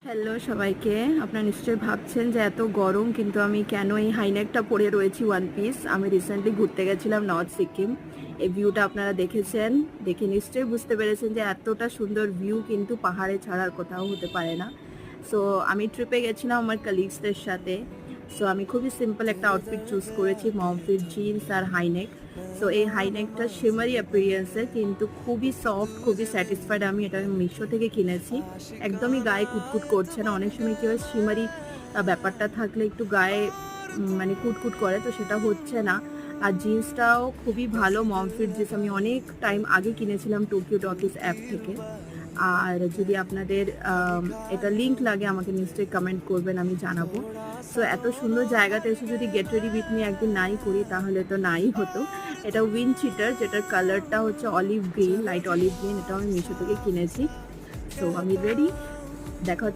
Hello সবাইকে। আপনারা নিশ্চয়ই ভাবছেন যে এত গরম কিন্তু আমি কেন এই হাইনেকটা পরে রয়েছি ওয়ান পিস। আমি রিসেন্টলি ঘুরতে গেছিলাম নর্থ সিকিম। এই ভিউটা আপনারা দেখেছেন, দেখে নিশ্চয়ই বুঝতে পেরেছেন যে এতটা সুন্দর ভিউ কিন্তু পাহাড়ে ছাড়া আর কোথাও হতে পারে না। সো আমি ট্রিপে গেছিলাম আমার কালিগসদের সাথে। সো আমি খুবই সিম্পল একটা আউটফিট চুজ করেছি, মমফিট জিন্স আর হাইনেক। সো এই হাইনেকটা শিমারি অ্যাপিরিয়েন্সের কিন্তু খুবই সফট, খুবই স্যাটিসফাইড। আমি এটা মিশো থেকে কিনেছি। একদমই গায়ে কুটকুট করছে না। অনেক সময় কী হয়, শিমারি ব্যাপারটা থাকলে একটু গায়ে মানে কুটকুট করে, তো সেটা হচ্ছে না। আর জিন্সটাও খুবই ভালো, মমফিট জিন্স। আমি অনেক টাইম আগে কিনেছিলাম টোকিও টকিস অ্যাপ থেকে। আর যদি আপনাদের এটা লিঙ্ক লাগে আমাকে নিশ্চয়ই কমেন্ট করবেন, আমি জানাবো। সো এত সুন্দর জায়গাতে এসে যদি গেট রেডি উইথ মি একদিন নাই করি তাহলে তো নাই হতো। এটা উইন্ড চিটার, যেটার কালারটা হচ্ছে olive green, light olive green. এটা আমি মিশো থেকে কিনেছি। সো আমি রেডি, দেখা